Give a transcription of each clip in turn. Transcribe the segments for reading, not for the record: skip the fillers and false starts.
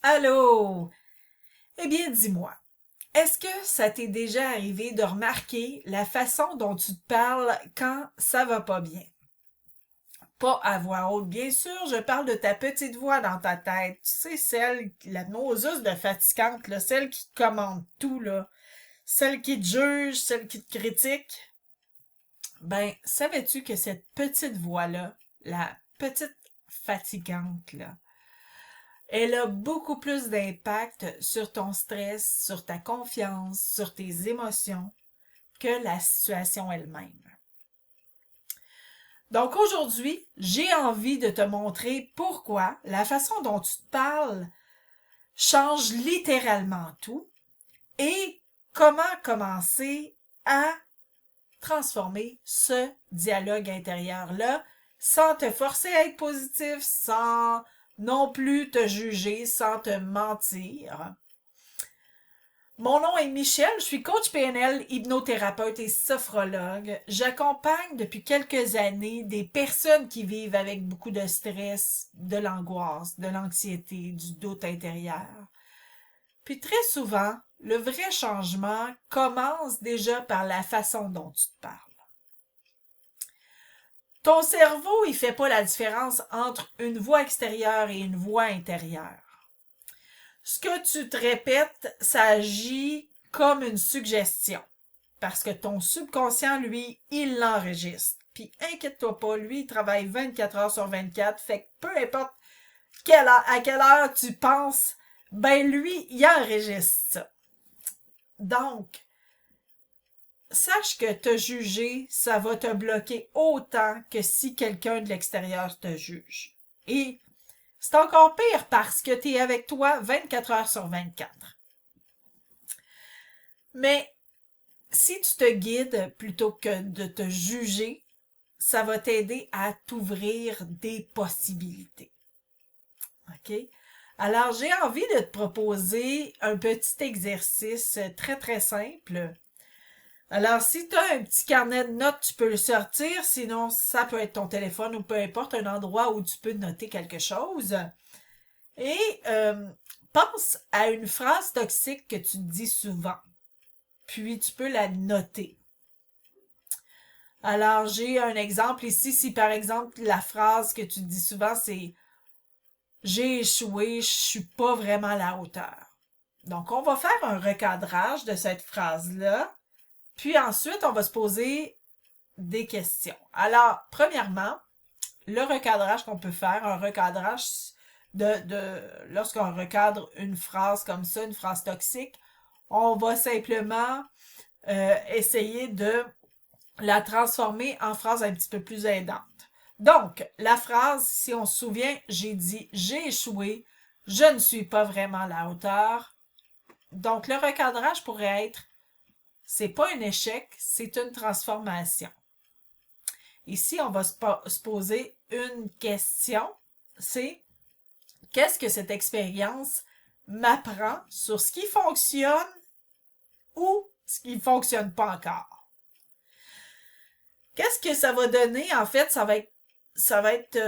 Allô? Eh bien, dis-moi, est-ce que ça t'est déjà arrivé de remarquer la façon dont tu te parles quand ça va pas bien? Pas à voix haute, bien sûr, je parle de ta petite voix dans ta tête. Tu sais, celle, la nauseuse de fatigante, là, celle qui te commande tout, là. Celle qui te juge, celle qui te critique. Ben, savais-tu que cette petite voix-là, la petite fatigante, là, elle a beaucoup plus d'impact sur ton stress, sur ta confiance, sur tes émotions que la situation elle-même. Donc aujourd'hui, j'ai envie de te montrer pourquoi la façon dont tu te parles change littéralement tout et comment commencer à transformer ce dialogue intérieur-là sans te forcer à être positif, sans non plus te juger, sans te mentir. Mon nom est Michel, je suis coach PNL, hypnothérapeute et sophrologue. J'accompagne depuis quelques années des personnes qui vivent avec beaucoup de stress, de l'angoisse, de l'anxiété, du doute intérieur. Puis très souvent, le vrai changement commence déjà par la façon dont tu te parles. Ton cerveau, il fait pas la différence entre une voix extérieure et une voix intérieure. Ce que tu te répètes, ça agit comme une suggestion. Parce que ton subconscient, lui, il l'enregistre. Puis inquiète-toi pas, lui, il travaille 24 heures sur 24. Fait que peu importe à quelle heure tu penses, ben lui, il enregistre ça. Donc, sache que te juger, ça va te bloquer autant que si quelqu'un de l'extérieur te juge. Et c'est encore pire parce que tu es avec toi 24 heures sur 24. Mais si tu te guides plutôt que de te juger, ça va t'aider à t'ouvrir des possibilités. OK? Alors, j'ai envie de te proposer un petit exercice très, très simple. Alors, si tu as un petit carnet de notes, tu peux le sortir. Sinon, ça peut être ton téléphone ou peu importe, un endroit où tu peux noter quelque chose. Et pense à une phrase toxique que tu dis souvent. Puis, tu peux la noter. Alors, j'ai un exemple ici. Si par exemple, la phrase que tu dis souvent, c'est j'ai échoué, je suis pas vraiment à la hauteur. Donc, on va faire un recadrage de cette phrase-là. Puis ensuite, on va se poser des questions. Alors, premièrement, le recadrage qu'on peut faire, un recadrage lorsqu'on recadre une phrase comme ça, une phrase toxique, on va simplement essayer de la transformer en phrase un petit peu plus aidante. Donc, la phrase, si on se souvient, j'ai dit j'ai échoué, je ne suis pas vraiment à la hauteur. Donc, le recadrage pourrait être c'est pas un échec, c'est une transformation. Ici, on va se poser une question, c'est qu'est-ce que cette expérience m'apprend sur ce qui fonctionne ou ce qui ne fonctionne pas encore. Qu'est-ce que ça va donner? En fait, ça va être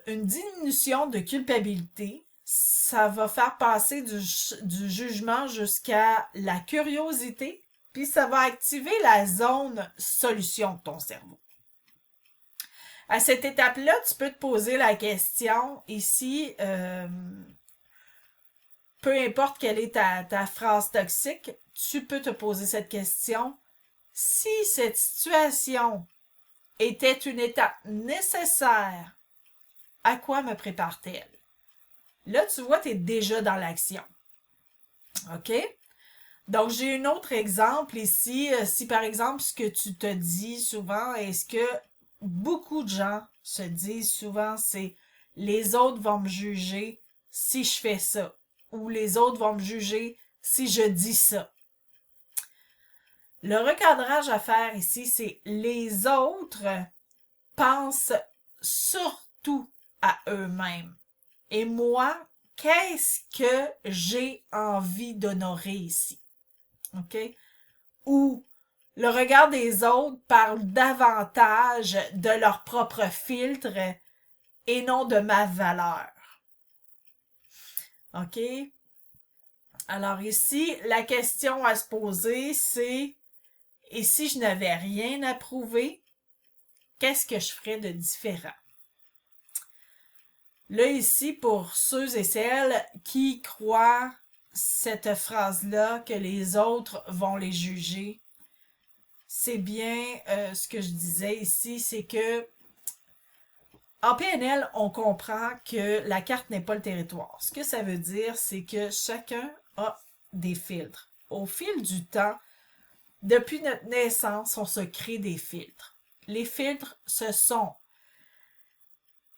une diminution de culpabilité. Ça va faire passer du jugement jusqu'à la curiosité, puis ça va activer la zone solution de ton cerveau. À cette étape-là, tu peux te poser la question ici, peu importe quelle est ta phrase toxique, tu peux te poser cette question. Si cette situation était une étape nécessaire, à quoi me prépare-t-elle? Là, tu vois, tu es déjà dans l'action. OK? Donc, j'ai un autre exemple ici. Si par exemple, ce que tu te dis souvent, est-ce que beaucoup de gens se disent souvent, c'est les autres vont me juger si je fais ça, ou les autres vont me juger si je dis ça. Le recadrage à faire ici, c'est les autres pensent surtout à eux-mêmes. Et moi, qu'est-ce que j'ai envie d'honorer ici? OK? Ou le regard des autres parle davantage de leur propre filtre et non de ma valeur. OK? Alors ici, la question à se poser, c'est et si je n'avais rien à prouver, qu'est-ce que je ferais de différent? Là, ici, pour ceux et celles qui croient cette phrase-là, que les autres vont les juger, c'est bien ce que je disais ici, c'est que en PNL, on comprend que la carte n'est pas le territoire. Ce que ça veut dire, c'est que chacun a des filtres. Au fil du temps, depuis notre naissance, on se crée des filtres. Les filtres, ce sont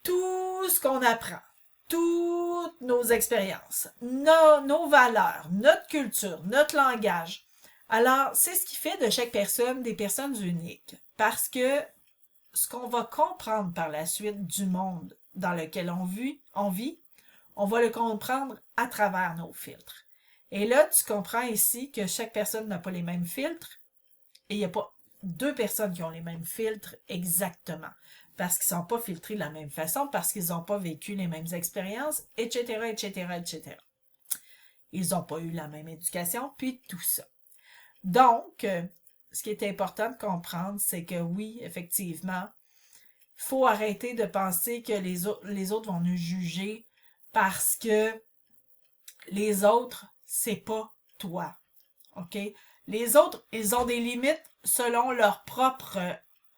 tout ce qu'on apprend, toutes nos expériences, nos valeurs, notre culture, notre langage. Alors, c'est ce qui fait de chaque personne des personnes uniques. Parce que ce qu'on va comprendre par la suite du monde dans lequel on vit, on va le comprendre à travers nos filtres. Et là, tu comprends ici que chaque personne n'a pas les mêmes filtres et il n'y a pas deux personnes qui ont les mêmes filtres exactement parce qu'ils ne sont pas filtrés de la même façon, parce qu'ils n'ont pas vécu les mêmes expériences, etc., etc., etc. Ils n'ont pas eu la même éducation, puis tout ça. Donc, ce qui est important de comprendre, c'est que oui, effectivement, il faut arrêter de penser que les autres vont nous juger parce que les autres, c'est pas toi. OK? Les autres, ils ont des limites selon leur propre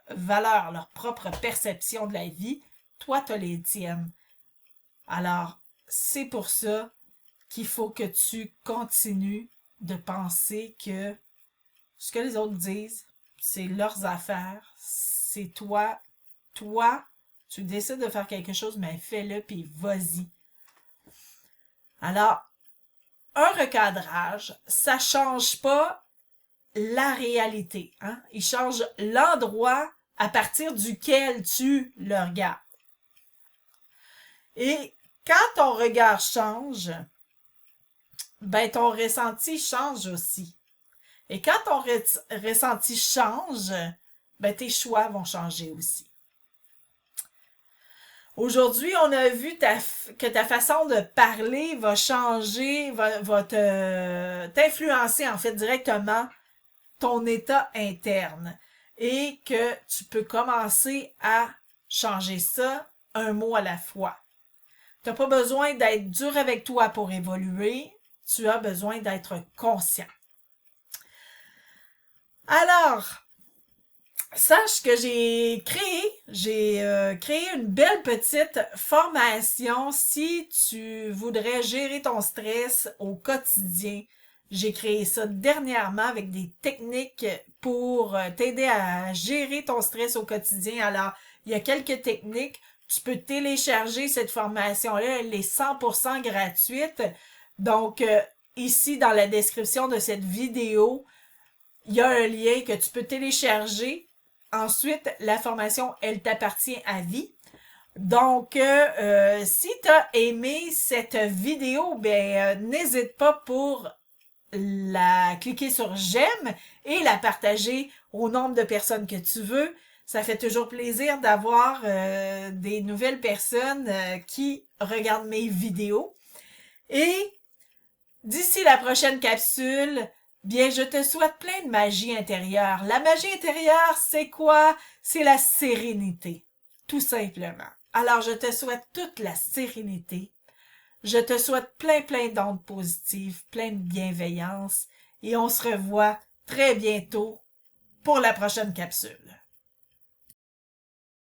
valeur, leur propre perception de la vie. Toi, tu as les tiennes. Alors, c'est pour ça qu'il faut que tu continues de penser que ce que les autres disent, c'est leurs affaires, c'est toi. Toi, tu décides de faire quelque chose, mais fais-le, puis vas-y. Alors, un recadrage, ça change pas la réalité. Hein? Il change l'endroit à partir duquel tu le regardes. Et quand ton regard change, ben ton ressenti change aussi. Et quand ton ressenti change, ben tes choix vont changer aussi. Aujourd'hui, on a vu que ta façon de parler va changer, va t'influencer en fait directement ton état interne et que tu peux commencer à changer ça un mot à la fois. Tu n'as pas besoin d'être dur avec toi pour évoluer, tu as besoin d'être conscient. Alors, sache que j'ai créé une belle petite formation si tu voudrais gérer ton stress au quotidien. J'ai créé ça dernièrement avec des techniques pour t'aider à gérer ton stress au quotidien. Alors, il y a quelques techniques. Tu peux télécharger cette formation-là. Elle est 100% gratuite. Donc, ici, dans la description de cette vidéo, il y a un lien que tu peux télécharger. Ensuite, la formation, elle t'appartient à vie. Donc, si tu as aimé cette vidéo, ben n'hésite pas pour la cliquer sur j'aime et la partager au nombre de personnes que tu veux. Ça fait toujours plaisir d'avoir des nouvelles personnes qui regardent mes vidéos. Et d'ici la prochaine capsule, bien, je te souhaite plein de magie intérieure. La magie intérieure, c'est quoi? C'est la sérénité, tout simplement. Alors, je te souhaite toute la sérénité. Je te souhaite plein d'ondes positives, plein de bienveillance. Et on se revoit très bientôt pour la prochaine capsule.